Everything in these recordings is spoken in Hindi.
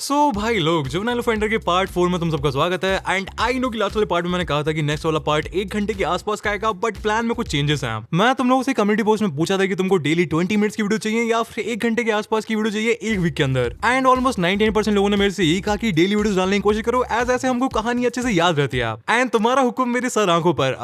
सो भाई लोग, जुवेनाइल ऑफेंडर के पार्ट 4 में तुम सबका स्वागत है। एंड आई नो कि लास्ट वाले पार्ट में मैंने कहा था कि नेक्स्ट वाला पार्ट 1 घंटे के आसपास का आएगा, बट प्लान में कुछ चेंजेस हैं। मैं तुम लोगों से कम्युनिटी पोस्ट में पूछा था कि तुमको डेली 20 मिनट्स की वीडियो चाहिए या फिर 1 घंटे के आसपास की वीडियो चाहिए एक वीक के अंदर। एंड ऑलमोस्ट 99% लोगों ने मेरे से यही कहा कि डेली वीडियोस डालने की कोशिश करो, एज ऐसे हमको कहानी अच्छे से याद रहती है। एंड तुम्हारा हुक्म मेरे सर आंखों पर।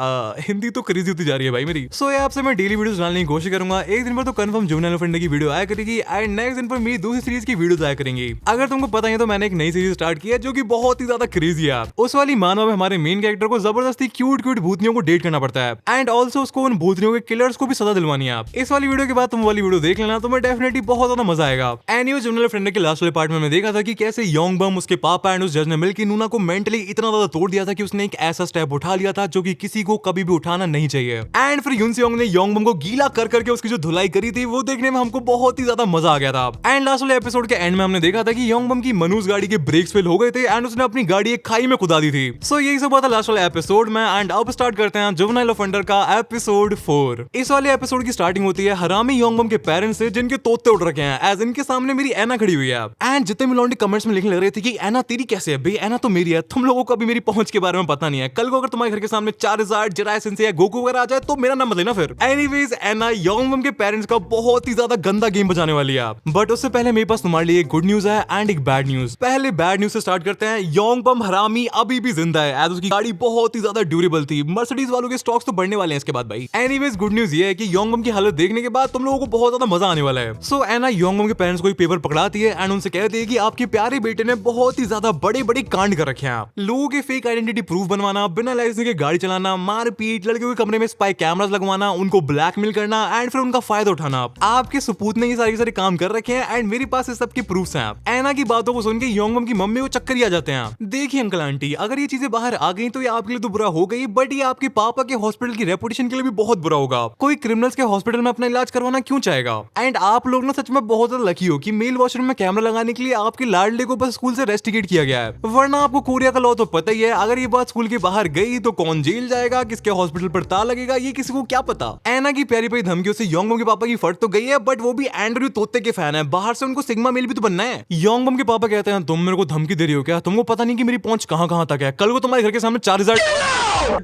हिंदी तो क्रेजी होती जा रही है भाई मेरी। सो आपसे मैं डेली वीडियोस डालने की कोशिश करूंगा। एक दिन पर तो कंफर्म जुवेनाइल ऑफेंडर की वीडियो आया करेगी एंड नेक्स्ट दिन पर मेरी दूसरी सीरीज की वीडियोस आया करेंगी। अगर तुमको पता है तो मैंने एक नई सीरीज स्टार्ट किया जो कि बहुत ही ज्यादा क्रेजी है। उस वाली मानव में हमारे मेन कैरेक्टर को जबरदस्ती क्यूट भूतनियों को डेट करना पड़ता है एंड ऑल्सो उसको उन भूतनियों के किलर्स को भी सजा दिलवानी है। इस वाली वीडियो के बाद तुम वाली वीडियो देख लेना, तुम्हें डेफिनेटली बहुत ज्यादा मजा आएगा। एनीवे, जुवेनाइल ऑफेंडर के लास्ट वाले पार्ट में देखा था कि कैसे योंगबम, उसके पापा एंड उस जज ने मिलकर नूना को मेंटली इतना ज्यादा तोड़ दिया था कि उसने एक ऐसा स्टेप उठा लिया था जो कि किसी को कभी भी उठाना नहीं चाहिए। एंड फिर यूनसेओंग ने योंगबम को गीला कर करके उसकी जो धुलाई करी थी वो देखने में हमको बहुत ही ज्यादा मजा आ गया था। एंड लास्ट वाले एपिसोड के एंड में हमने देखा था कि योंगबम की मनुज गाड़ी के ब्रेक्स फेल हो गए थे एंड उसने अपनी गाड़ी एक खाई में कुदा दी थी। सो यही सब बात है लास्ट वाले एपिसोड में। एंड अब स्टार्ट करते हैं जुवेनाइल ऑफेंडर का एपिसोड 4। इस वाले एपिसोड की स्टार्टिंग होती है हरामी योंगबम के पेरेंट्स से जिनके तोते उड़ रखे हैं। एज इनके सामने मेरी एना खड़ी हुई है एंड जितने भी लौंडे कमेंट्स में लिखने लग रहे थे कि एना तेरी कैसे है भाई, एना तो मेरी है, तुम लोगों को अभी मेरी पहुंच के बारे में पता नहीं है। कल को अगर तुम्हारे घर के सामने चार्जर्ड, जिराय सिंसे या गोकू वगैरह आ जाए तो मेरा नाम मत लेना फिर। एनीवेज, एना योंगबम के पेरेंट्स का बहुत ही ज्यादा गंदा गेम बजाने वाली है। बट उससे पहले मेरे पास तुम्हारे लिए एक गुड न्यूज है एंड एक बैड न्यूज। पहले बैड न्यूज से स्टार्ट करते हैं। योंगबम हरामी अभी भी जिंदा है एज उसकी गाड़ी बहुत ही ज्यादा ड्यूरेबल थी। मर्सिडीज वालों के स्टॉक्स तो बढ़ने वाले हैं इसके बाद भाई। एनीवेज, गुड न्यूज ये है कि योंगबम की हालत देखने के बाद तुम लोगों को बहुत ज्यादा मजा आने वाला है। सो एना योंगबम के पेरेंट्स को एक पेपर पकड़ाती है एंड उनसे कहती है कि आपके प्यारे बेटे ने बहुत ही ज्यादा बड़े बड़े कांड कर रखे हैं। लोगों के फेक आइडेंटिटी प्रूफ बनवाना, बिना लाइसेंस के गाड़ी चलाना, मारपीट, लड़कियों के कमरे में स्पाई कैमरास लगवाना, उनको ब्लैकमेल करना एंड फिर उनका फायदा उठाना। आपके सपूत ने ये सारे काम कर रखे हैं एंड मेरे पास इस सब के प्रूफ्स हैं। एना की बातों को सुन के योंगबम की मम्मी को चक्कर ही आ जाते हैं। देखिए अंकल आंटी, अगर ये चीजें बाहर आ गई तो ये आपके लिए तो बुरा हो गई, बट ये आपके पापा के हॉस्पिटल की रेपुटेशन के लिए भी बहुत बुरा होगा। कोई क्रिमिनल्स के हॉस्पिटल में अपना इलाज करवाना क्यों चाहेगा? एंड आप लोग ना सच में बहुत ज्यादा लकी हो कि मेल वॉशरूम में कैमरा लगाने के लिए आपके लाडले को बस स्कूल से रेस्टिकेट किया गया है, वरना आपको कोरिया का लॉ तो पता ही है। अगर ये बात स्कूल के बाहर गई तो कौन जेल जाएगा, किसके हॉस्पिटल पर ताला लगेगा, ये किसी को क्या पता। एना की प्यारी प्यारी धमकियों से योंगबम के पापा की फट तो गई है, बट वो भी एंड्रयू तोते के फैन है। बाहर से उनको सिग्मा मेल भी तो बनना है। योंगबम के पापा कहते हैं तुम मेरे को धमकी दे रही हो क्या? तुमको पता नहीं कि मेरी पहुंच कहां तक है? कल को तुम्हारे घर के सामने 4000।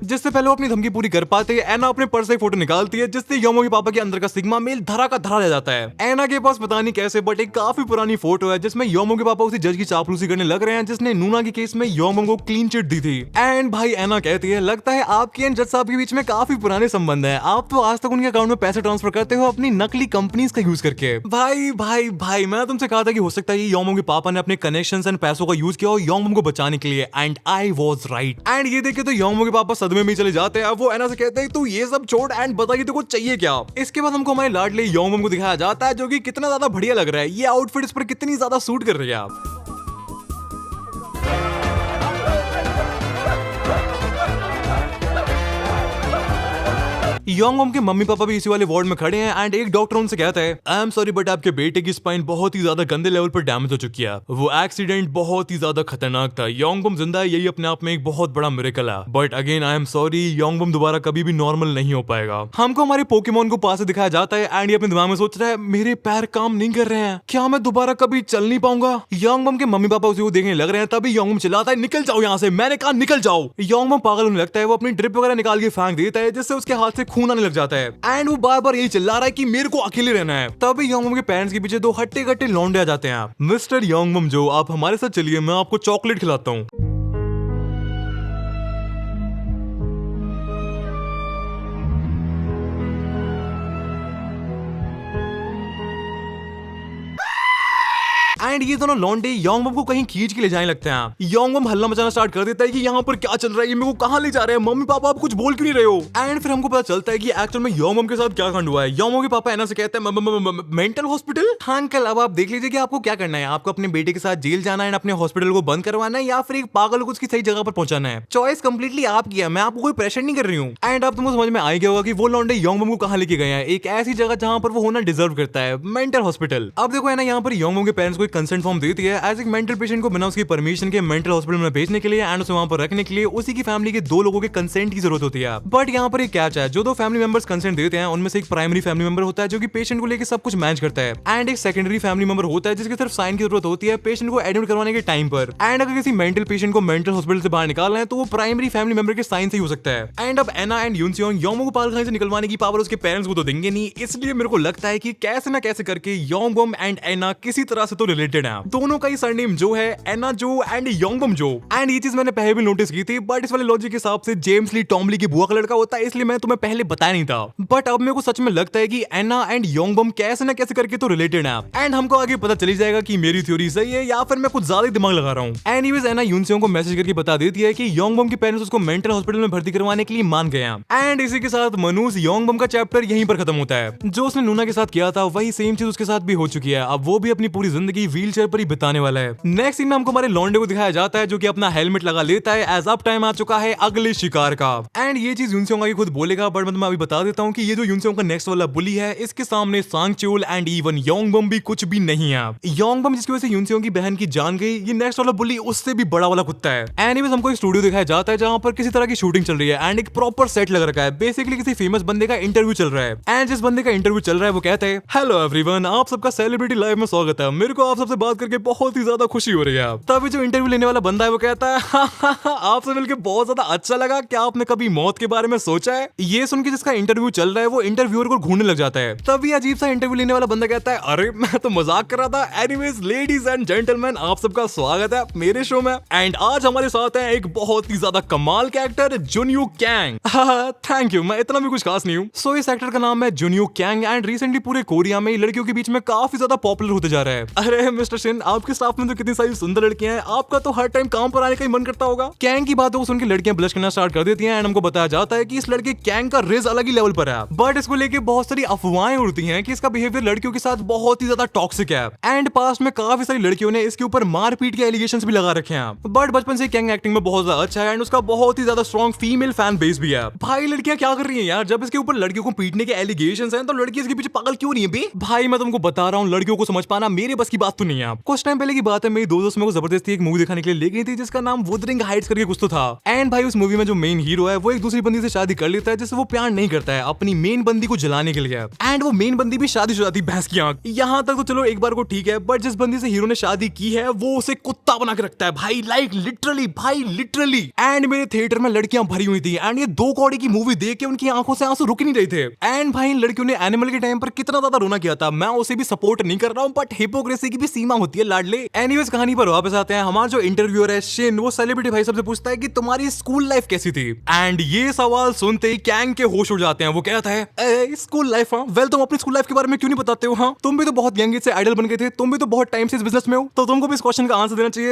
जिससे पहले वो अपनी धमकी पूरी कर पाते हैं, एना अपने पर्स से एक फोटो निकालती है जिससे योंगबम के पापा के अंदर का सिग्मा मेल धरा का धरा रह जाता है। एना के पास पता नहीं कैसे बट एक काफी पुरानी फोटो है जिसमें योंगबम के पापा उसी जज की चापलूसी करने लग रहे हैं जिसने नूना के केस में योंगबम को क्लीन चिट दी थी। एंड भाई एना कहती है लगता है आपकी एंड जज साहब के बीच में काफी पुराने संबंध है। आप तो आज तक उनके अकाउंट में पैसे ट्रांसफर करते हो अपनी नकली कंपनीज का यूज करके। भाई मैं तुमसे कहा था कि हो सकता है योंगबम के पापा ने अपने कनेक्शंस एंड पैसों का यूज किया हो योंगबम को बचाने के लिए, and I was right. And ये देखे तो योंगबम के पापा सदमे में चले जाते हैं। वो एना से कहते हैं तू ये सब छोड़ एंड बता कि तेको चाहिए क्या। इसके बाद हमको हमारे लाडले योंगबम को दिखाया जाता है जो कि कितना ज्यादा बढ़िया लग रहा है। ये आउटफिट इस पर कितनी ज्यादा सूट कर रही है। आप योंगबम के मम्मी पापा भी इसी वाले वार्ड में खड़े हैं एंड एक डॉक्टर उनसे कहता है आई एम सॉरी बट आपके बेटे की स्पाइन बहुत ही ज्यादा गंदे लेवल पर डैमेज हो चुकी है। वो एक्सीडेंट बहुत ही ज्यादा खतरनाक था। योंगबम जिंदा है, यही अपने आप में एक बहुत बड़ा मिरेकल है, but again I am sorry, Yongbam दोबारा कभी भी नॉर्मल नहीं हो पाएगा। हमको हमारे पोकेमोन को पास से दिखाया जाता है एंड ये अपने दिमाग में सोच रहा है मेरे पैर काम नहीं कर रहे हैं, क्या मैं दोबारा कभी चल नहीं पाऊंगा? योंगबम के मम्मी पापा उसे देखने लग रहे हैं, तभी योंगबम चिल्लाता है निकल जाओ यहाँ से, मैंने कहा निकल जाओ। योंगबम पागल होने लगता है, वो अपनी ड्रिप वगैरह निकाल के फेंक देता है जिससे उसके हाथ से खून आने लग जाता है एंड वो बार बार यही चिल्ला रहा है कि मेरे को अकेले रहना है। तभी योंगबम के पेरेंट्स के पीछे दो हट्टे कट्टे लौंडे आ जाते हैं। मिस्टर योंगबम जो आप हमारे साथ चलिए, मैं आपको चॉकलेट खिलाता हूँ। एंड ये दोनों लौंडे योंगबम को कहीं खींच के ले जाने लगते हैं। योंगबम हल्ला मचाना स्टार्ट कर देता है कि यहाँ पर क्या चल रहा है, ये मेरे को कहाँ ले जा रहे हैं, मम्मी पापा आप कुछ बोल क्यों नहीं रहे हो? एंड फिर हमको पता चलता है कि एक्चुअल में योंगबम के साथ क्या कांड हुआ है। योंगबम के पापा एना से कहते हैं मेंटल हॉस्पिटल। हाँ अंकल, अब आप देख लीजिए कि आपको क्या करना है। आपको अपने बेटे के साथ जेल जाना है, अपने हॉस्पिटल को बंद करवाना है या फिर एक पागल को उसकी सही जगह पर पहुंचाना है। चॉइस कंप्लीटली आपकी है, मैं आपको कोई प्रेशर नहीं कर रही हूँ। एंड अब तुमको समझ में आ गया होगा कि वो लौंडे योंगबम को कहाँ लेके गए हैं, एक ऐसी जगह जहाँ पर वो होना डिजर्व करता है, मेंटल हॉस्पिटल। अब देखो है ना, यहाँ पर योंगबम के पेरेंट्स को एक कंसेंट फॉर्म देती है एज एक मेंटल पेशेंट को बिना उसकी परमिशन के मेंटल हॉस्पिटल में भेजने के लिए एंड उसे वहां पर रखने के लिए उसी की फैमिली के 2 लोगों के कंसेंट की जरूरत होती है। बट यहाँ पर एक कैच है, जो 2 फैमिली मेंबर्स कंसेंट देते हैं उनमें से एक प्राइमरी फैमिली मेंबर होता है जो कि पेशेंट को लेकर सब कुछ मैनेज करता है एंड एक सेकेंडरी फैमिली मेंबर होता है जिसके सिर्फ साइन की जरूरत होती है पेशेंट को एडमिट करवाने के टाइम पर। एंड अगर किसी मेंटल पेशेंट को मेंटल हॉस्पिटल से बाहर निकालना है तो वो प्राइमरी फैमिली मेंबर के साइन से ही हो सकता है। एंड अब एना एंड यूनसियोंग योंगबम को पागलखाने से निकलवाने की पावर उसके पेरेंट्स को तो देंगे नहीं, इसलिए मेरे को लगता है कि कैसे ना कैसे करके योंगबम एंड एना किसी तरह से तो रिलेटेड है। दोनों का ही सरनेम जो है एना जो एंड योंगबम जो। एंड ये चीज मैंने पहले भी नोटिस की थी, बट इस वाले लॉजिक के हिसाब से जेम्स ली टॉम ली की बुआ का लड़का होता है, इसलिए मैं तुम्हें पहले बताया नहीं था। बट अब मेरे को सच में लगता है कि एना एंड योंगबम कैसे ना कैसे करके तो रिलेटेड है एंड हमको आगे पता चली जाएगा कि मेरी थ्योरी सही है या फिर मैं कुछ ज्यादा दिमाग लगा रहा हूँ। एनीवेज एना यूनसियोंग को मैसेज करके बता देती है कि योंगबम के पेरेंट्स उसको मेंटल हॉस्पिटल में भर्ती करवाने के लिए मान गए हैं। एंड इसी के साथ मनूस योंगबम का चैप्टर यहीं पर खत्म होता है। जो उसने नूना के साथ किया था वही सेम चीज उसके साथ भी हो चुकी है, अब वो भी अपनी पूरी जिंदगी व्हीलचेयर पर ही बिताने वाला है। नेक्स्ट सीन में हमको हमारे लॉन्डे को दिखाया जाता है जो कि अपना हेलमेट लगा लेता है एज अब टाइम आ चुका है अगले शिकार का। एंड ये चीज यूनसियोंग आगे खुद बोलेगा, बट मैं अभी बता देता हूँ कि ये जो यूनसियोंग का नेक्स्ट वाला बुली है इसके सामने सांगचोल एंड इवन योंगबम भी कुछ भी नहीं है। योंगबम जिसकी वजह से यूनसियोंग की बहन की जान गई, ये नेक्स्ट वाला बुली उससे भी बड़ा वाला कुत्ता है। एनीवेज हमको एक स्टूडियो दिखाया जाता है जहां पर किसी तरह की शूटिंग चल रही है एंड एक प्रॉपर सेट लग रखा है। बेसिकली किसी फेमस बंदे का इंटरव्यू चल रहा है एंड जिस बंदे का इंटरव्यू चल रहा है वो कहता है, हेलो एवरीवन, आप सबका सेलिब्रिटी लाइव में स्वागत है, मेरे को आप सबसे बात करके बहुत ही ज्यादा खुशी हो रही है। तभी जो इंटरव्यू लेने वाला बंदा है वो कहता है, आपसे मिलकर बहुत ज्यादा अच्छा लगा, क्या आपने कभी मौत के बारे में सोचा है? ये सुन के जिसका इंटरव्यू चल रहा है वो इंटरव्यूअर को घूरने लग जाता है। तभी अजीब सा इंटरव्यू लेने वाला बंदा कहता है, अरे मैं तो मजाक कर रहा था। एनीवेज लेडीज एंड जेंटलमैन, आप सबका स्वागत है मेरे शो में एंड आज हमारे साथ है एक बहुत ही ज्यादा कमाल के एक्टर जुनयू कैंग। थैंक यू, मैं इतना भी कुछ खास नहीं हूँ। सो इस एक्टर का नाम है जुनयू कैंग एंड रिसेंटली पूरे कोरिया में लड़कियों के बीच में काफी ज्यादा पॉपुलर होते जा रहा है। अरे मिस्टर शिन, आपके स्टाफ में तो कितनी सारी सुंदर लड़कियां हैं, आपका तो हर टाइम काम पर आने का ही मन करता होगा। कैंग की बातों को सुन के लड़कियां ब्लश करना स्टार्ट कर देती हैं एंड हमको बताया जाता है कि इस लड़के कैंग का रेज अलग ही लेवल पर है, बट इसको लेके बहुत सारी अफवाहें उड़ती हैं कि इसका बिहेवियर लड़कियों के साथ बहुत ही ज्यादा टॉक्सिक है एंड पास्ट में काफी सारी लड़कियों ने इसके ऊपर मारपीट के एलिगेशंस भी लगा रखे हैं। बट बचपन से कैंग एक्टिंग में बहुत ज्यादा अच्छा है एंड उसका बहुत ही ज्यादा स्ट्रॉन्ग फीमेल फैन बेस भी है। भाई लड़कियां क्या कर रही हैं यार, जब इसके ऊपर लड़कियों को पीटने के एलिगेशंस हैं तो लड़की इसके पीछे पागल क्यों नहीं है बे? भाई मैं तुमको बता रहा हूँ, लड़कियों को समझ पाना मेरे बस की बात तो नहीं है। कुछ टाइम पहले की बात है, मेरी दो दोस्त मेरे को जबरदस्ती एक मूवी दिखाने के लिए ले गई थी जिसका नाम वुदरिंग हाइट्स करके कुछ तो था। एंड भाई उस मूवी में जो मेन हीरो है वो एक दूसरी बंदी से शादी कर लेता है जिससे वो प्यार नहीं करता है, अपनी मेन बंदी को जलाने के लिए। एंड वो मेन बंदी भी शादीशुदा थी, भैंस की आंख। यहाँ तक तो चलो एक बार को ठीक है, बट जिस बंदी से हीरो ने शादी की है वो उसे कुत्ता बना के रखता है भाई, लाइक लिटरली भाई लिटरली। एंड मेरे थिएटर में लड़कियां भरी हुई थी एंड ये 2 कौड़ी की मूवी देख के उनकी आंखों से आंसू रुक नहीं रहे थे। एंड भाई इन लड़कियों ने एनिमल के टाइम पर कितना ज्यादा रोना किया था, मैं उसे भी सपोर्ट नहीं कर रहा हूँ, बट हिपोक्रेसी की भी सीमा होती है लाडले। एनीवेज कहानी पर वापस आते हैं। हमारा जो इंटरव्यूअर है शिन, वो सेलिब्रिटी भाई सबसे पूछता है कि तुम्हारी स्कूल लाइफ कैसी थी। एंड ये सवाल सुनते ही कैंग के होश उड़ जाते हैं। वो कहता है स्कूल लाइफ, हाँ वेल तुम अपनी स्कूल लाइफ के बारे में क्यों नहीं बताते हो? हाँ तुम भी तो बहुत यंग एज से आइडल बन गए थे, तुम भी तो बहुत टाइम से इस बिजनेस में हो, तो तुमको भी इस क्वेश्चन का आंसर देना चाहिए।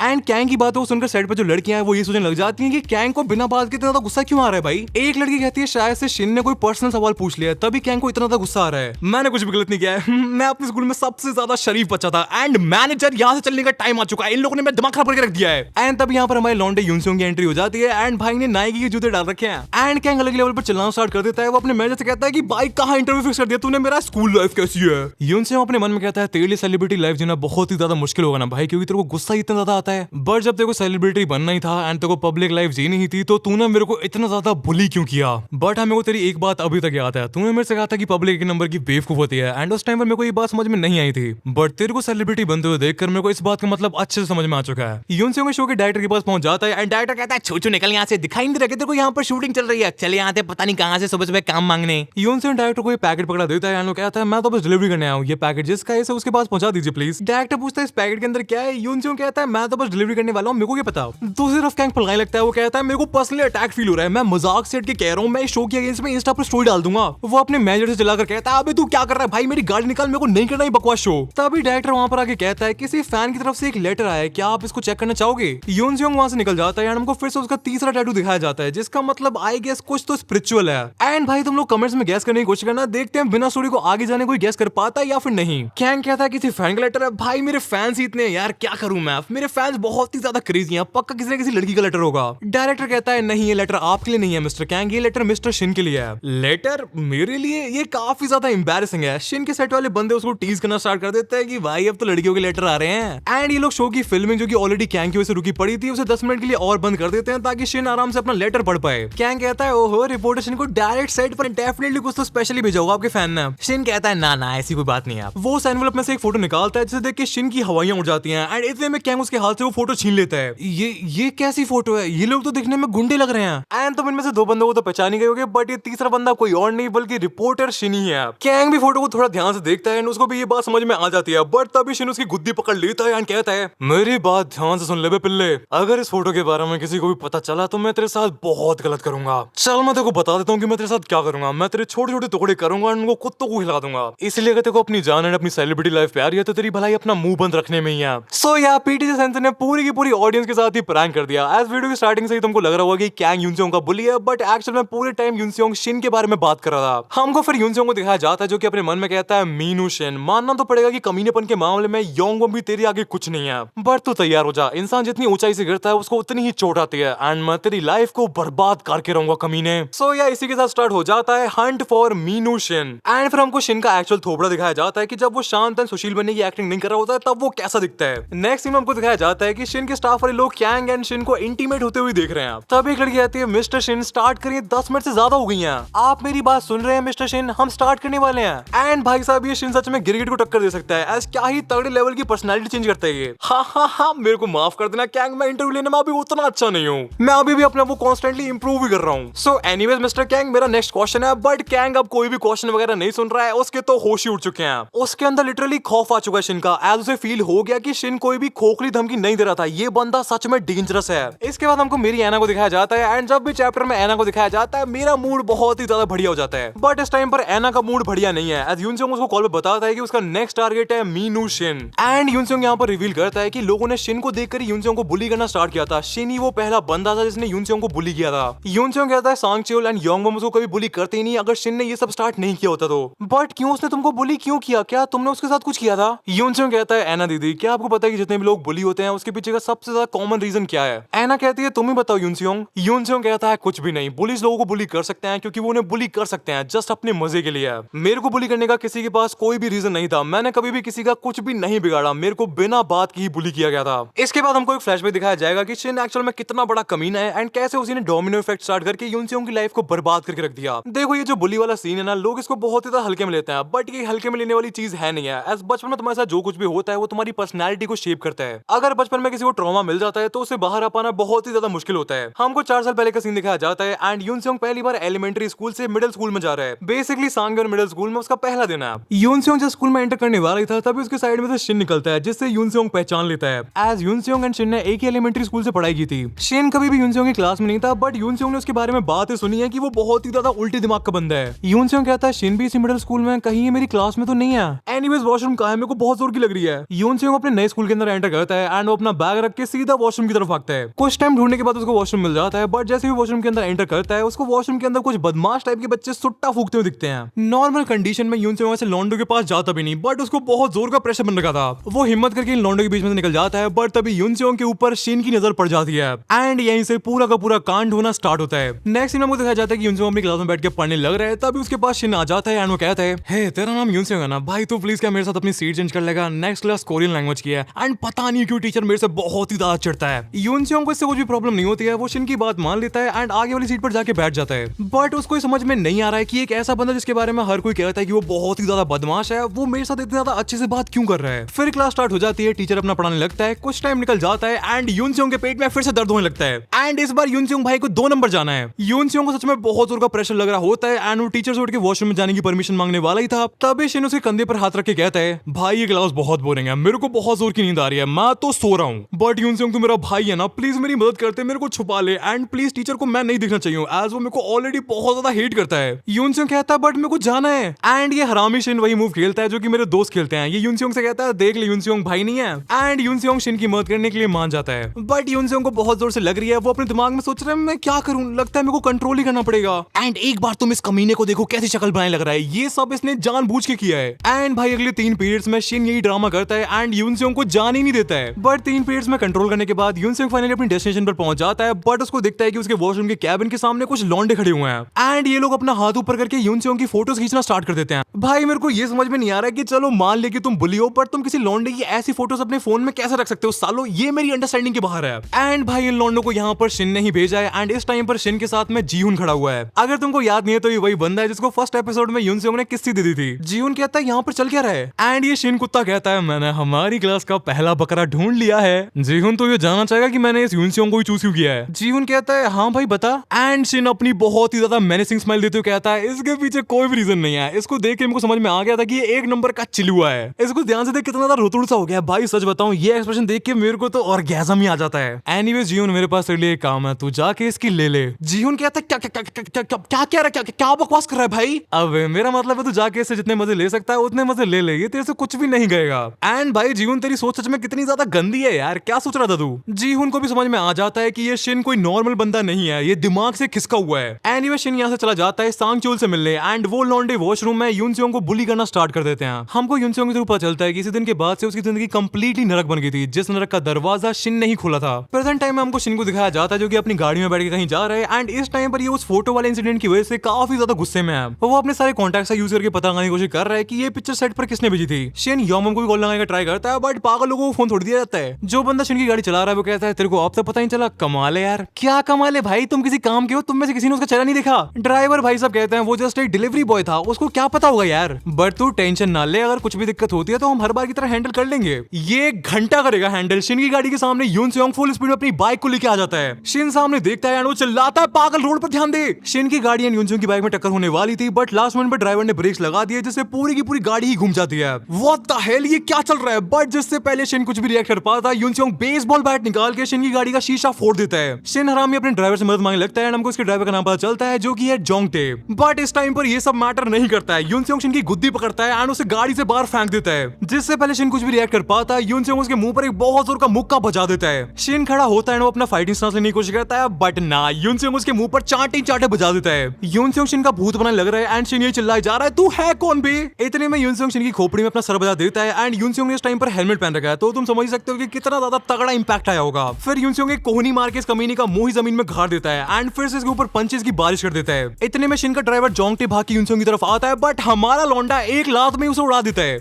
एंड कैंग की बात सुनकर सेट पर जो लड़कियां हैं वो ये सोचने लग जाती हैं कि कैंग को बिना बात के इतना ज्यादा गुस्सा क्यों आ रहा है भाई। एक लड़की कहती है शायद से शिन ने कोई पर्सनल सवाल पूछ लिया तभी कैंग को इतना ज्यादा गुस्सा आ रहा है। मैंने कुछ भी गलत नहीं किया है, मैं अपने स्कूल में सबसे ज्यादा शरीफ बच्चा था एंड मैनेजर यहाँ से चलने का टाइम आ चुका है, इन लोगों ने मेरा दिमाग खराब करके रख दिया है। एंड तब यहाँ पर हमारे लॉन्डे यूनसियोंग की एंट्री हो जाती है एंड भाई ने नाइकी के जूते डाल रखे हैं एंड कैंग अलग लेवल पर चलना स्टार्ट कर देता है। वो अपने मैनेजर से कहता है कि भाई कहाँ इंटरव्यू फिक्स कर दिया तूने, मेरा स्कूल लाइफ कैसी है? यूनसियोंग अपने मन में कहता है तेरे लिए सेलिब्रिटी लाइफ जीना बहुत ही ज्यादा मुश्किल होगा ना भाई, क्योंकि तेरे को गुस्सा इतना ज्यादा आता है। बट जब तेरे को सेलिब्रिटी बनना ही था एंड तेरे को पब्लिक लाइफ जीनी ही थी तो तूने मेरे को इतना ज्यादा बुली क्यों किया? बट हमें को तेरी एक बात अभी तक याद है, तूने मेरे से कहा था कि पब्लिक के नंबर की बेवकूफ होती है एंड उस टाइम पर मेरे को ये बात समझ में नहीं आई थी, बट तेरे को सेलिब्रिटी बनते हुए देखकर मेरे को इस बात का मतलब अच्छे से समझ में आ चुका है। यूनसियोंग शो के डायरेक्टर के पास पहुंच जाता है एंड डायरेक्टर कहता है छूछू निकल यहाँ से, दिखाई नहीं रखे तेरे को यहाँ पर शूटिंग चल रही है, चले यहाँ से पता नहीं कहाँ से सुबह सुबह काम मांगने। यूनसियोंग डायरेक्टर को ये पैकेट पकड़ा देता है एंड कहता है मैं तो बस डिलीवरी करने आया हूँ, ये पैकेट जिसका है उसके पास पहुंचा दीजिए प्लीज। डायरेक्टर पूछता है इस पैकेट के अंदर क्या है? यूनसियोंग कहता है मैं तो बस डिलीवरी करने वाला हूँ, मेरे को क्या पता। दूसरी तरफ कैंग पलगाने लगता है, वो कहता है मेरे को पर्सनली अटैक फील हो रहा है, मैं मजाक सेट के कह रहा हूँ, मैं शो के अगेंस्ट में इंस्टा पर स्टोरी डाल दूंगा। वो अपने मैनेजर से चिल्लाकर कहता है अबे तू क्या कर रहा है भाई, मेरी गाड़ी निकाल, मेरे को नहीं करना ही बकवास शो। तभी डायरेक्टर वहां पर आके कहता है किसी फैन की तरफ से एक लेटर आया है, क्या आप इसको चेक करना चाहोगे? यूनसियोंग वहां से निकल जाता है एंड हमको फिर से उसका तीसरा टैटू दिखाया जाता है जिसका मतलब आई गेस कुछ तो स्पिरिचुअल है। एंड भाई तुम लोग कमेंट्स में गैस करने की कोशिश करना, देखते हैं बिना स्टोरी को आगे जाने कोई गैस कर पाता है या फिर नहीं। कैंग कहता है किसी फैन का लेटर है, भाई मेरे फैंस ही इतने यार क्या करूं मैं, मेरे फैंस बहुत ही ज्यादा क्रेजी हैं, पक्का किसी न किसी लड़की का लेटर होगा। डायरेक्टर कहता है नहीं ये लेटर आपके लिए नहीं है मिस्टर कैंग, ये लेटर मिस्टर शिन के लिए है। लेटर मेरे लिए? ये काफी ज्यादा एम्बैरेसिंग है। शिन के सेट वाले बंदे उसको टीज करना स्टार्ट कर देते हैं कि भाई अब तो लड़कियों के लेटर आ रहे हैं। एंड ये लोग शो की फिल्मिंग जो कि ऑलरेडी कैंग की वजह से रुकी पड़ी थी उसे 10 मिनट के लिए और बंद कर देते हैं ताकि शिन आराम से अपना लेटर पढ़ पाए। कैंग कहता है ओहो रिपोर्टर शिन को डायरेक्ट सेट पर डेफिनेटली कुछ तो स्पेशली भेजा होगा आपके फैन ने। शिन कहता है ना ऐसी कोई बात नहीं है। वो उस एनवेलप में से एक फोटो निकालता है जिसे देख के शिन की हवाइयां उड़ जाती हैं एंड इतने में कैंग उसके हाथ से वो फोटो छीन लेता है। ये कैसी फोटो है, ये लोग तो दिखने में गुंडे लग रहे हैं। एंड तुम इनमें से दो बंदों को तो पहचान ही गए होगे, बट ये तीसरा बंदा कोई और नहीं बल्कि रिपोर्टर शिन ही है। कैंग भी फोटो को थोड़ा ध्यान से देखता है एंड उसको भी ये बात समझ में आ जाती है, बट तभी शिन उसकी गुद्दी पकड़ लेता है एंड कहता है मेरी बात ध्यान से सुन ले बे पिल्ले, अगर इस फोटो के बारे में किसी को भी पता चला तो मैं तेरे साथ बहुत गलत करूंगा। चल मैं तेरे को बता देता हूँ कि मैं तेरे साथ क्या करूंगा, मैं तेरे छोटे छोटे टुकड़े करूंगा और उनको कुत्तों को खिला दूंगा। इसलिए अगर तेरे को अपनी जान एंड अपनी सेलिब्रिटी लाइफ प्यारी है तो तेरी भलाई अपना मुंह बंद रखने में ही है। सो या पीटीजे सेंसर ने पूरी की पूरी ऑडियंस के साथ ही प्रैंक कर दिया। एज वीडियो की स्टार्टिंग से ही तुमको लग रहा होगा कि कैंग यूनसेओंग का बुली है, बट एक्चुअल में पूरे टाइम यूनसेओंग शिन के बारे में बात कर रहा था। हमको फिर यूनसेओंग को दिखाया जाता है जो कि अपने मन में कहता है मीनू शिन, मानना तो पड़ेगा कि कमीनेपन के मामले में योंगबम भी तेरी आगे कुछ नहीं है, बट तू तैयार हो जा, इंसान जितनी ऊंचाई से गिरता है उसको उतनी ही चोट आती है एंड मैं तेरी लाइफ को बर्बाद करके रहूंगा कमीने। सो या इसी के साथ स्टार्ट हो जाता है Hunt for Meenu Shin and फिर हमको शिन का एक्चुअल थोबड़ा दिखाया जाता है कि जब वो शांत एंड सुशील बनने की एक्टिंग नहीं कर रहा होता है तब वो कैसा दिखता है। नेक्स्ट सीन हमको दिखाया जाता है कि शिन के स्टाफ वाले लोग कैंग एंड शिन को इंटीमेट होते हुए देख रहे हैं। तब एक लड़की आती है मिस्टर शिन स्टार्ट करिए, 10 मिनट से ज्यादा हो गई हैं, आप मेरी बात सुन रहे हैं मिस्टर शिन, हम स्टार्ट करने वाले हैं। एंड भाई साहब ये शिन सच में गिरगिट को टक्कर दे सकता है, एज क्या ही तगड़े लेवल की पर्सनालिटी चेंज करता है ये। हाँ मेरे को माफ कर देना कैंग, मैं इंटरव्यू लेने में अभी उतना अच्छा नहीं हूँ, मैं अभी भी अपने वो कॉन्स्टेंटली इंप्रूव भी कर रहा हूँ। सो एनीवेज मिस्टर कैंग मेरा नेक्स्ट क्वेश्चन है, बट कैंग अब कोई भी क्वेश्चन वगैरह नहीं सुन रहा है, उसके तो होश ही उड़ चुके हैं। उसके अंदर लिटरली खौफ आ चुका है शिन का, एज उसे फील हो गया कि शिन कोई भी खोखली धमकी नहीं दे रहा था, ये बंदा सच में डेंजरस है। इसके बाद हमको मेरी एना को दिखाया जाता है एंड जब भी चैप्टर में एना को दिखाया जाता है मेरा मूड बहुत ही ज्यादा बढ़िया हो जाता है, बट इस टाइम पर एना का मूड बढ़िया नहीं है, एज यूनसेओंग उसको कॉल पे बताता है कि उसका नेक्स्ट टारगेट है मीनू शिन। एंड यूनसेओंग यहाँ पर रिवील करता है कि लोगों ने शिन को देखकर ही यूनसेओंग को बुली करना स्टार्ट किया था, शिन ही वो पहला बंदा था जिसने यूनसेओंग को बुली किया था। यूनसेओंग कहता है सांगचेओल एंड योंगबम उसको कभी बुली करते ही नहीं अगर शिन ने ये सब स्टार्ट नहीं किया होता तो, बट क्यों उसने तुमको बुली क्यों किया, क्या तुमने उसके साथ कुछ किया था? यूनसेओंग कहता है एना दीदी क्या आपको पता है कि जितने भी लोग बुली होते हैं उसके पीछे का सबसे ज्यादा कॉमन रीजन क्या है? एना कहती है तुम ही बताओ यूनसेओंग। यूनसेओंग कहता है कुछ भी नहीं, बुलीज लोगों को बुली कर सकते हैं क्योंकि वो उन्हें बुली कर सकते हैं जस्ट अपने मजे के लिए। मेरे को बुली करने का किसी के पास कोई भी रीजन नहीं था, मैंने कभी भी किसी का कुछ भी नहीं बिगाड़ा, मेरे को बिना बात की ही बुली किया गया था। इसके बाद हमको एक फ्लैशबैक दिखाया जाएगा कि शिन एक्चुअल में कितना बड़ा कमीना है एंड कैसे उसी ने डोमिनो इफेक्ट स्टार्ट करके यूनसेओंग की लाइफ को बर्बाद करके रख दिया। देखो ये जो बुली वाला सीन है ना, लोग इसको बहुत ही ज्यादा हल्के में लेते हैं, बट ये हल्के में लेने वाली चीज है नहीं है। एज बचपन में तुम्हारे साथ जो कुछ भी होता है वो तुम्हारी पर्सनैलिटी को शेप करता है। अगर बचपन में किसी को ट्रॉमा मिल जाता है तो उसे बाहर आ पाना बहुत ही ज्यादा मुश्किल होता है। हमको 4 साल पहले का सीन दिखाया जाता है एंड यूनसेओंग पहली बार एलिमेंट्री स्कूल से मिडिल स्कूल में जा रहा है। बेसिकली सांगयोन मिडिल स्कूल में उसका पहला दिन है। यूनसेओंग जब स्कूल में एंटर करने वाला ही था तभी उसके साइड में से शिन निकलता है जिससे यूनसेओंग पहचान लेता है। एज यूनसेओंग एंड शिन ने एक ही एलिमेंट्री स्कूल से पढ़ाई की थी। शिन कभी भी यूनसेओंग की क्लास में नहीं था, बट यूनसेओंग ने उसके बारे में बातें सुनी है कि वो बहुत ही ज्यादा उल्टे दिमाग का बंदा है। यूनसेओंग कहता है शिन भी इसी मिडिल स्कूल में कहीं मेरी क्लास में तो नहीं है। एनीवेज वॉशरूम कहाँ है, मेरे को बहुत जोर की लग रही है। यूनसेओंग अपने नए स्कूल के अंदर एंटर करता है एंड वो अपना बैग रख के सीधा वॉशरूम की तरफ भागता है। कुछ टाइम ढूंढने के बाद उसको वॉशरूम मिल जाता है, बट जैसे ही वॉशरूम के अंदर एंटर करता है उसको वॉशरूम के अंदर कुछ बदमाश टाइप के बच्चे सुट्टा फूकते हुए दिखते हैं। नॉर्मल कंडीशन में यूनसेओंग वैसे लॉन्डो के पास जाता भी नहीं, बट उसको बहुत जोर का प्रेशर बन रखा था। वो हिम्मत करके इन लॉन्डो के बीच में से निकल जाता है, बट तभी यूनसेओंग के ऊपर शिन की नजर पड़ जाती है एंड यहीं से पूरा का पूरा कांड होना स्टार्ट होता है। नेक्स्ट सीन हमको दिखाया जाता है कि यूनसेओंग अपनी क्लास में बैठ के पढ़ने लग रहा है, तभी उसके पास शिन आ जाता है एंड वो कहता है हे तेरा नाम यूनसेओंग है ना भाई, तो प्लीज क्या मेरे साथ अपनी सीट चेंज कर लेगा, नेक्स्ट क्लास कोरियन लैंग्वेज की है। एंड पता नहीं क्यों टीचर मेरे से बहुत ही ज्यादा चिढ़ता है। यूनसेओंग को इससे कुछ भी प्रॉब्लम नहीं होती है, वो शिन की बात मान लेता है एंड आगे वाली सीट पर जाके बैठ जाता है। बट उसको समझ में नहीं आ रहा है कि एक ऐसा बंदा जिसके बारे में हर कोई कहता है कि वो बहुत ही ज्यादा बदमाश है, वो मेरे साथ इतनी ज्यादा अच्छे से बात क्यों कर रहा है। फिर क्लास स्टार्ट हो जाती है, टीचर अपना पढ़ाने लगता है, कुछ टाइम निकल जाता है एंड यूनसेओंग के पेट में फिर से दर्द होने लगता है एंड इस बार यूनसेओंग भाई को 2 नंबर जाना है। यूनसेओंग को सच में बहुत जोर का प्रेशर लग रहा होता है एंड वो टीचर से उठ के वॉशरूम में जाने की परमिशन मांगने वाला ही था, तभी शिन उसके कंधे पर हाथ रख के कहता है भाई ये क्लास बहुत बोरिंग है, मेरे को बहुत जोर की नींद आ रही है, मैं तो सो रहा हूँ। बट यूनसेओंग तू मेरा भाई है ना, प्लीज मेरी मदद करते, मेरे को छुपा ले एंड प्लीज टीचर को मैं नहीं दिखना चाहिए एज वो मेरे को ऑलरेडी बहुत ज्यादा हेट करता है। यूनसेओंग कहता है बट मेरे को जाना है एंड ये हरामी शिन वही मूव खेलता है जो कि मेरे दोस्त खेलते हैं। ये यूनसेओंग से कहता है देख ले यूनसेओंग भाई नहीं है एंड यूनसेओंग शिन की मदद करने के लिए मान जाता है। बट यूनसेओंग को बहुत जोर से लग रही है, वो अपने दिमाग में सोच रहा है मैं क्या करूं, लगता है मेरे को कंट्रोल ही करना पड़ेगा। एंड एक बार तुम इस कमीने को देखो कैसी शक्ल बनाने लग रहा है, ये सब इसने जानबूझ के किया है। एंड भाई अगले 3 पीरियड्स में शिन यही ड्रामा करता है एंड यूनसेओंग को जान ही नहीं देता है। बट 3 पीरियड्स में कंट्रोल करने के बाद यूनसेओंग फाइनली अपनी डेस्टिनेशन पर पहुंच जाता है, बट उसको दिखता है कि उसके वॉशरूम के कैबिन के सामने कुछ लौंडे खड़े हुए हैं एंड ये लोग अपना हाथ ऊपर करके यूनसेओंग की फोटोज खींचना स्टार्ट कर देते हैं। भाई मेरे को ये समझ में नहीं आ रहा है कि चलो मान ले कि तुम बुली हो, पर तुम किसी लौंडे की ऐसी फोटोज अपने फोन में कैसे रख सकते हो सालो, ये मेरी अंडरस्टैंडिंग के बाहर है। एंड भाई इन लौंडों को यहाँ पर शिन ने ही भेजा है एंड इस टाइम पर शिन के साथ में जीहुन खड़ा हुआ है। अगर तुमको याद नहीं है तो ये वही बंदा है जिसको फर्स्ट एपिसोड में यून सेओंग ने किस्सी दे दी थी। जीहुन कहता है यहाँ पर चल क्या रहा है एंड ये शिन कुत्ता कहता है मैंने हमारी क्लास का पहला बकरा ढूंढ लिया है। जीहुन तो ये जानना चाहेगा कि मैंने इस यून सेओंग को ही चूज क्यों किया है। जीहुन कहता है हाँ भाई बता। एंड शिन अपनी बहुत ही ज्यादा मेनेसिंग स्माइल देते हुए कहता है इसके पीछे कोई भी रीजन नहीं है, इसको देख के मेरे को समझ में आ गया था कि ये एक नंबर का चिलुआ है। इसको ध्यान से देख कितना ज्यादा रोतुड़ सा हो गया भाई, सच बताऊं ये एक्सप्रेशन देख के मेरे को तो ऑर्गेज़म ही आ जाता है। एनीवेज जीहुन मेरे पास तेरे लिए एक काम है, तू जाके इसकी ले ले। जीहुन कहता है क्या बकवास कर रहा है भाई। अब मेरा मतलब है तू जाके इससे जितने मजे ले सकता है उतने मजे ले ले, ये तेरे से कुछ भी नहीं गएगा। एंड भाई जीहुन तेरी सोच सच में कितनी ज्यादा गंदी है यार, क्या सोच रहा था तू। जीहुन को भी समझ में आ जाता है कि ये शिन कोई नॉर्मल बंदा नहीं है, ये दिमाग से खिसका हुआ है। एनीवे शिन यहाँ से चला जाता है सांगचूल से मिलने एंड वो लॉन्डे वॉशरूम में यून सेओंग को बुली करना स्टार्ट कर देते हैं। हमको यून सेओंग के थ्रू पता चलता है कि इसी दिन के बाद से उसकी जिंदगी कंप्लीटली नरक बन गई थी, जिस नरक का दरवाजा शिन ने ही खोला था। प्रेजेंट टाइम में हमको शिन को दिखाया जाता है जो कि अपनी गाड़ी में बैठ के कहीं जा रहे हैं एंड इस टाइम पर ये उस फोटो वाले इंसिडेंट की वजह से काफी ज्यादा गुस्से में है। वो अपने सारे कॉन्टैक्ट्स का यूज करके पता लगाने की कोशिश कर रहा है कि ये पिक्चर सेट पर किसने भेजी थी। शिन योंगबम को भी कॉल लगाने का ट्राई करता है बट पागल लोगों को फोन छोड़ दिया जाता है। जो बंदा शिन की गाड़ी चला रहा है वो कहता है तेरे को अब तक पता नहीं चला, कमाल है यार। क्या कमाल है भाई, तुम किसी काम के हो, तुम में से किसी ने उसका चेहरा नहीं देखा। ड्राइवर भाई साहब कहते हैं वो जस्ट एक डिलीवरी बॉय था, उसको क्या पता होगा यार। बट तू टेंशन ना ले, अगर कुछ भी दिक्कत होती है तो हम हर बार की तरह हैंडल कर लेंगे। ये एक घंटा करेगा हैंडल। शिन की गाड़ी के सामने यून सेओंग फुल स्पीड में अपनी बाइक को लेके आ जाता है। शिन सामने देखता है एंड वो चिल्लाता है पागल रोड पर ध्यान दे। शिन की गाड़ी एंड यून सेओंग की बाइक में टक्कर होने वाली थी बट लास्ट मोमेंट पर ड्राइवर ने ब्रेक्स लगा दिए जिससे पूरी की पूरी गाड़ी ही घूम जाती है। व्हाट द हेल, ये क्या चल रहा है। बट जिससे पहले शिन कुछ भी रिएक्ट कर पाता यून सेओंग बेसबॉल बैट निकाल के शिन की गाड़ी का शीशा फोड़ देता है। शिन हरामी अपने ड्राइवर से मदद मांगने लगता है एंड हमको इसके ड्राइवर का नाम पता चलता है जो कि है जोंगटे। बट इस टाइम पर ये सब मैटर नहीं करता है। यून सेओंग शिन की गुद्दी पकड़ता है एंड उसे गाड़ी से बाहर फेंक देता है। जिससे पहले शिन कुछ भी रिएक्ट कर पाता है यून सेओंग उसके मुंह पर एक बहुत जोर का मुक्का बजा देता है। शिन खड़ा होता है, वो अपना फाइटिंग स्टांस लेने की कोशिश करता है बट ना, यून सेओंग उसके मुंह पर चाटे चाटे बजा देता है। यून सेओंग शिन का भूत बनाने लग रहा है एंड शिन ये चिल्लाए जा रहा है तू है कौन बे। इतने में यून सेओंग शिन की खोपड़ी में अपना सर बजा देता है एंड यून सेओंग ने इस टाइम पर हेलमेट पहन रखा है तो तुम समझ सकते हो कि कितना ज्यादा तगड़ा इंपैक्ट आया होगा। फिर यून सेओंग एक कोहनी मार के इस कमीनी का मुंह ही जमीन में गाड़ देता है एंड फिर से इसके ऊपर पंचेस की बारिश कर देता है। इतने में शिन का ड्राइवर जोंगटे भाग के यून सेओंग की तरफ आता है बट हमारा लौंडा एक लात में उसे उड़ा देता है।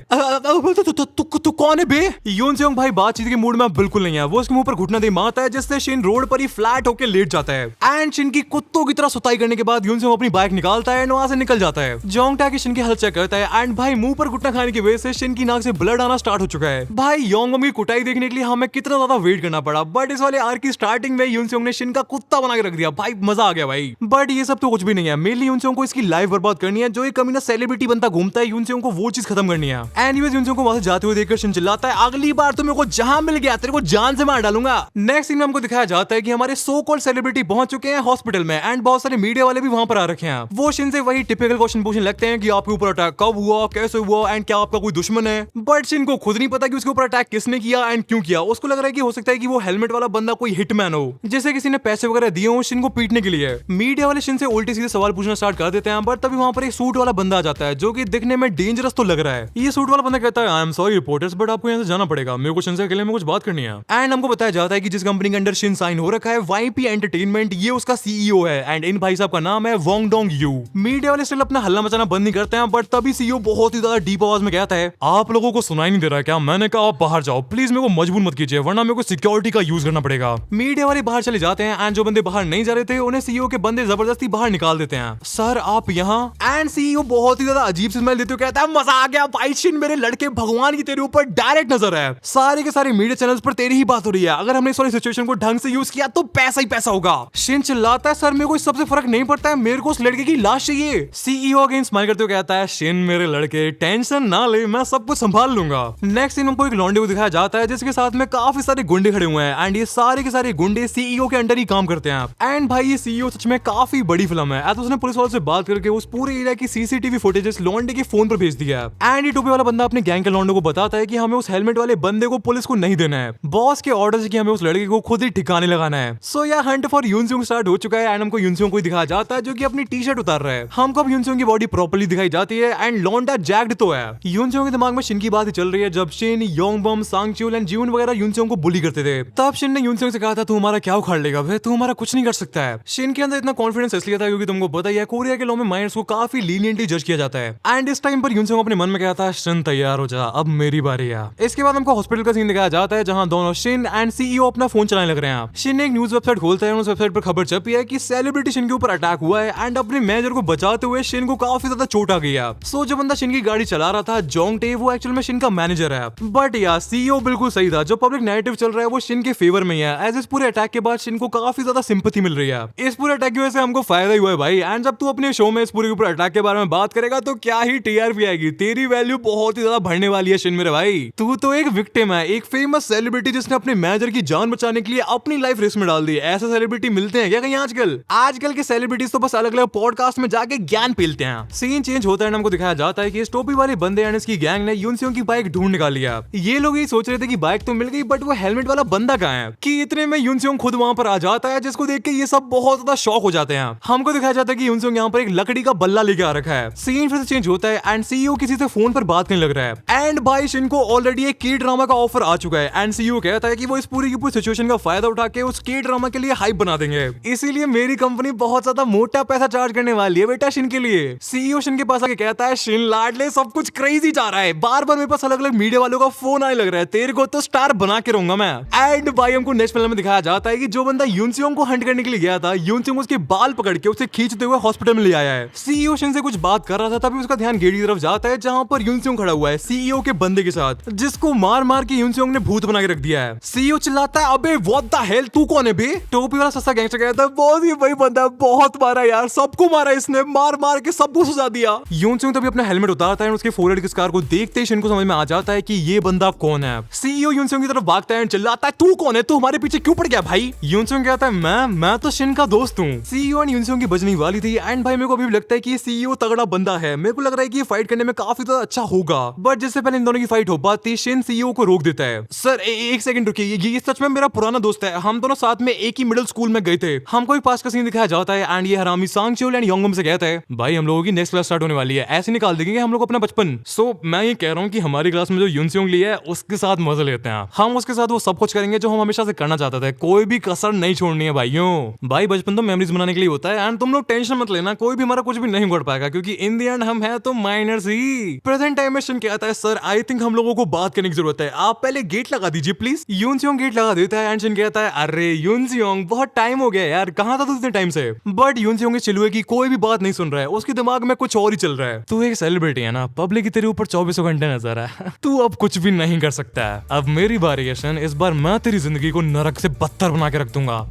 तू कौन है बे। यून सेओंग भाई बातचीत के मूड में बिल्कुल नहीं है, वो उसके मुंह पर घुटना दे मारता है जिससे शिन रोड पर ही फ्लैट होकर लेट जाता है। एंड शिन की कुत्तों की तरह सुताई करने के बाद यून सेओंग अपनी बाइक निकालता है एंड वहां से निकल जाता है। जोंगटा की शिन की हालत चेक करता है एंड भाई मुंह पर घुटना खाने की वजह से शिन की नाक से ब्लड आना स्टार्ट हो चुका है। भाई योंगबम की कुटाई देखने के लिए हमें कितना ज्यादा वेट करना पड़ा बट इस वाले आर्क की स्टार्टिंग में यून सेओंग ने शिन का कुत्ता बना के रख दिया। भाई मजा आ गया भाई। बट ये सब तो कुछ भी नहीं है, मेनली यून सेओंग को इसकी लाइफ बर्बाद करनी है। जो एक कमीना सेलिब्रिटी बनता घूमता है यून सेओंग को वो चीज खत्म करनी है। एनीवेज यून सेओंग को वहां से जाते हुए देखकर शिन चिल्लाता है अगली बार तो मेरे को जहां मिल गया तेरे को जान से मार डालूंगा। नेक्स्ट सीन में हमको दिखाया जाता है कि हमारे सो कॉल्ड सेलिब्रिटी पहुंच चुके हैं हॉस्पिटल में एंड बहुत सारे मीडिया वाले भी वहां पर आ रखे हैं। वो शिन से वही टिपिकल क्वेश्चन पूछने लगते हैं कि आपके ऊपर अटैक कब हुआ, कैसे हुआ एंड क्या आपका कोई दुश्मन है। बट शिन को खुद नहीं पता कि उसके ऊपर अटैक किसने किया एंड क्यों किया। उसको लग रहा है कि हो सकता है कि वो हेलमेट वाला बंदा कोई हिटमैन हो, जैसे किसी ने पैसे वगैरह दिए हो शिन को पीटने के लिए। मीडिया वाले शिन से उल्टे सीधे सवाल पूछना स्टार्ट कर देते हैं बट तभी वहां पर एक सूट वाला बंदा आ जाता है जो कि दिखने में डेंजरस तो लग रहा है। ये सूट वाला बंदा कहता है आई एम सॉरी रिपोर्टर्स बट आपको यहाँ से जाना पड़ेगा, मेरे को शिन से अकेले में कुछ बात करनी है। एंड हमको बताया जाता है कि जिस कंपनी के अंडर शिन साइन हो रखा है वाईपी एंटरटेनमेंट, ये उसका सीईओ है एंड इन भाई साहब का नाम है वोंग डोंग यू। मीडिया वाले स्टिल अपना हल्ला मचाना बंद नहीं करते हैं बट तभी सीईओ बहुत ही ज्यादा डीप आवाज में कहता है आप लोगों को सुनाई नहीं दे रहा क्या, मैंने कहा आप बाहर जाओ प्लीज, मेरे को मजबूर मत कीजिए वरना मेरे को सिक्योरिटी का यूज करना पड़ेगा। मीडिया वाले बाहर चले जाते हैं एंड जो बंदे बाहर नहीं जा रहे थे उन्हें सीईओ के बंदे जबरदस्ती बाहर निकाल देते हैं। सर आप यहाँ। एंड सीईओ बहुत ही ज्यादा अजीब सी स्मेल देते हुए कहता है मजा आ गया भाई शिन, मेरे लड़के भगवान की तेरे ऊपर डायरेक्ट नजर है, सारे के सारे मीडिया चैनल्स पर तेरी ही बात हो रही है, अगर हमने इस वाली सिचुएशन को ढंग से यूज किया तो पैसा ही पैसा होगा। शिन चिल्लाता है सर मेरे को इस सबसे फर्क नहीं पड़ता है, मेरे को उस लड़के की लाश चाहिए। सीईओ अगेन स्माइल करते हुए कहता है शिन मेरे लड़के टेंशन ना ले, मैं सब कुछ संभाल लूंगा। नेक्स्ट सीन हमको एक लौंडे को दिखाया जाता है जिसके साथ में काफी सारे गुंडे खड़े हुए हैं एंड ये सारे के सारे गुंडे सीईओ के अंडर ही काम करते हैं। एंड भाई ये सीईओ सच में काफी बड़ी फिल्म है। उसने पुलिस वालों से बात करके उस पूरे एरिया की सीसीटीवी फुटेजेस लौंडे के फोन पर भेज दिया है। एंड ये टोपी वाला बंदा अपने गैंग के लौंडे को बताता है कि हमें उस हेलमेट वाले बंदे को पुलिस को नहीं देना है, बॉस के ऑर्डर से कि हमें उस लड़के को खुद ही ठिकाने लगाना है। सो या हंट फॉर यून सेओंग स्टार्ट हो चुका है एंड हमको यून सेओंग को दिखाया जाता है जो कि अपनी टी शर्ट उतार रहा है। हमको अब यून सेओंग की बॉडी प्रॉपर्ली दिखाई जाती है एंड लौंडा जैक्ड तो है। यून सेओंग के दिमाग में शिन की बात ही चल रही है जब शिन योंगबम सांगचूल एंड जीवन वगैरह यून सेओंग को बुली करते थे। तब शिन ने यून सेओंग से कहा था तू हमारा क्या उखाड़ लेगा भाई, तू हमारा कुछ नहीं कर सकता है। शिन के अंदर इतना कॉन्फिडेंस इसलिए था क्योंकि तुमको पता ही है कोरिया के लॉ में माइनर्स को काफी लीनियंटली जज किया जाता है। एंड इस टाइम पर यून सेओंग अपने मन में कहता है शिन तैयार हो जा, अब मेरी बारी है। इसके बाद हमको हॉस्पिटल का सीन दिखाया जाता है जहां दोनों शिन एंड सीईओ अपना फोन चलाने लग रहे हैं। शिन एक न्यूज वेबसाइट खोलता है, उस वेबसाइट पर खबर छपी है कि सेलिब्रिटी शिन के ऊपर अटैक हुआ है एंड अपने मैनेजर को बचाते हुए शिन को काफी ज्यादा चोट आ गई है। सो जो बंदा शिन की गाड़ी चला रहा था जोंग टे, वो एक्चुअल में शिन का मैनेजर है। बट यार सीईओ बिल्कुल सही था, जो पब्लिक नैरेटिव चल रहा है वो शिन के फेवर में ही है। एज इस पूरे अटैक के बाद शिन को काफी ज्यादा सिंपैथी मिल रही है। इस पूरे अटैक की वजह से हमको फायदा ही हुआ है भाई। एंड जब तू अपने शो में इस पूरे ऊपर अटैक के बारे में बात करेगा तो क्या ही टीआरपी आएगी, तेरी वैल्यू बहुत ही ज्यादा बढ़ने वाली है शिन मेरे भाई। तू तो एक विक्टिम है, एक फेमस सेलिब्रिटी जिसने अपने मैनेजर की जान बचाने के लिए अपनी लाइफ रिस्क में डाल दी। ऐसे सेलिब्रिटी मिलते हैं क्या कहीं आजकल? आजकल के सेलिब्रिटीज तो बस अलग अलग पॉडकास्ट में जाके ज्ञान पेलते हैं। सीन चेंज होता है, हमको दिखाया जाता है कि इस टोपी वाले बंदे एंड इसकी गैंग ने यूनसियों की बाइक ढूंढ निकाल लिया। ये लोग ये सोच रहे थे कि बाइक तो मिल गई, बट वो हेलमेट वाला बंदा कहाँ है? कि इतने में यूनसियों खुद वहां पर आ जाता है, जिसको देख के ये सब बहुत ज्यादा शॉक हो जाते हैं। हमको दिखाया जाता है कि यूनसियों यहाँ पर एक लकड़ी का बल्ला लेके आ रखा है। सीन फिर से चेंज होता है एंड सीईओ किसी से फोन पर बात करने लग रहा है। एंड भाई शिन को ऑलरेडी एक के ड्रामा का ऑफर आ चुका है एंड सीईओ कहता है कि वो इस पूरी की पूरी सिचुएशन का फायदा उठा के उस के ड्रामा के लिए हाइप बना देंगे। इसीलिए मेरी कंपनी बहुत ज्यादा मोटा पैसा चार्ज करने वाली है बेटा शिन के लिए। सीईओ शिन के पास आके कहता है शिन लाडले सब कुछ क्रेजी जा रहा है, बार बार मेरे पास अलग अलग मीडिया वालों का फोन आने लग रहा है, तेरे को तो स्टार बना के रहूंगा मैं। एंड भाई हमको नेक्स्ट फिल्म में दिखाया जाता है कि जो बंदा यूनसियोंग को हंट करने के लिए गया था, यूनसियोंग उसके बाल पकड़ के उसे खींचते हुए हॉस्पिटल में ले आया है। सीईओ शिन से कुछ बात कर रहा था, तभी उसका ध्यान गेट की तरफ जाता है जहां पर यूनसियोंग खड़ा हुआ है सीईओ के बंदे के साथ, जिसको मार मार के यूनसियोंग ने भूत बना के रख दिया है। सीईओ चिल्लाता है अबे व्हाट द हेल, तू कौन है बे? टोपी वाला सस्ता गैंगस्टर कहता है बहुत ही वही बंदा, बहुत मारा यार, सबको मारा इसने, मार मार के सबको सजा दिया। यूनसियोंग तभी अपना हेलमेट उतारता है और उसके फोरहेड के स्कार को देखते ही शिन को समझ में आ जाता है कि ये बंदा कौन है। सीईओ यूनसियोंग की तरफ भागता है, चिल्लाता है तू कौन है, तू हमारे पीछे क्यों पड़ गया भाई? यूनसियोंग कहता है मैं तो शिन का दोस्त हूँ। सीईओ एंड यूनसियोंग की बजनी वाली थी एंड भाई मेरे को अभी भी लगता है कि सीईओ तगड़ा बंदा है। मेरे को लग रहा है कि ये फाइट करने में काफी ज्यादा अच्छा होगा, बट जिससे पहले इन दोनों की फाइट हो पाती शिन सीईओ को रोक देता है। सर एक सेकंड रुकिए, ये सच में मेरा पुराना दोस्त है, हम दोनों साथ में एक ही मिडिल स्कूल में गए थे। हमको एक पास का सीन दिखाया जाता है एंड ये हरामी सांगचोल एंड योंगम से कहता है भाई हम लोगों की नेक्स्ट क्लास स्टार्ट होने वाली है, ऐसे निकाल देंगे हम लोग अपना बचपन। सो मैं ये कह रहा हूँ कि हमारी क्लास में जो यूनसियोंग ली है उसके साथ मजे लेते हैं, हम उसके साथ वो सब कुछ करेंगे जो हम हमेशा से करना चाहते थे, कोई भी कसर नहीं छोड़नी है भाइयों। भाई बचपन तो मेमोरीज बनाने के लिए होता है एंड तुम लोग टेंशन मत लेना, कोई भी हमारा कुछ भी नहीं उगड़ पाएगा क्योंकि इन दी एंड हम है तो माइनर्स ही। प्रेजेंट टाइम में शिन कहता है सर आई थिंक हम लोगों को बात करने की जरूरत है, आप पहले गेट लगा दीजिए प्लीज। यूनसियोंग गेट लगा देता है एंड शिन कहता है अरे यूनसियोंग बहुत टाइम हो गया यार, कहाँ था तू इतने टाइम से? बट यूनसियोंग इस चिलुए की कोई भी बात नहीं सुन रहा है, उसके दिमाग में कुछ और ही चल रहा है। तू एक सेलिब्रिटी है ना, पब्लिक की तेरे ऊपर 24 घंटे नजर है तू अब कुछ भी नहीं कर सकता है। अब मेरी बारी है शिन, इस बार मैं तेरी जिंदगी को नरक से बदतर बना के रख दूंगा।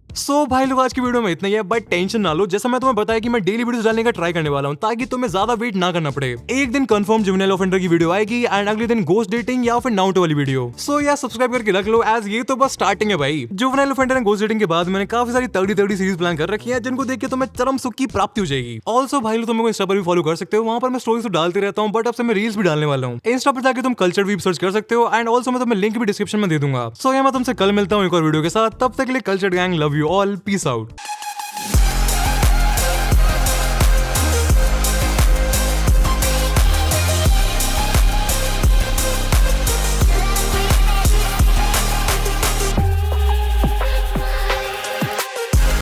सो भाई लोग आज की वीडियो में इतना ही है, बट टेंशन ना लो, जैसा मैं तुम्हें बताया कि मैं डेली वीडियोस डालने का ट्राई करने वाला हूं ताकि तुम्हें ज्यादा वेट ना करना पड़े। एक दिन कंफर्म जुवेनाइल ऑफेंडर की वीडियो आएगी एंड अगले दिन गोस्ट डेटिंग या फिर नाउटो वाली वीडियो। सो यार सब्सक्राइब करके रख लो, एज ये तो बस स्टार्टिंग है भाई। Juvenile offender and ghost dating के बाद मैंने काफी सारी तगड़ी तगड़ी सीरीज प्लान कर रखी है जिनको देख के तुम्हें चरम सुख की प्राप्ति हो जाएगी। ऑल्सो भाई लोग तुम इंस्टा पर भी फॉलो कर सकते हो, वहां पर मैं स्टोरीज तो डालते रहता हूँ, बट अब से मैं रील्स भी डालने वाला हूँ। इंस्टा पर जाकर तुम कल्चर वीब सर्च कर सकते हो एंड ऑल्सो मैं तुम्हें लिंक भी डिस्क्रिप्शन में दे दूंगा। सो यार मैं तुमसे कल मिलता हूँ एक और वीडियो के साथ, तब तक के लिए culture gang love you all, peace out.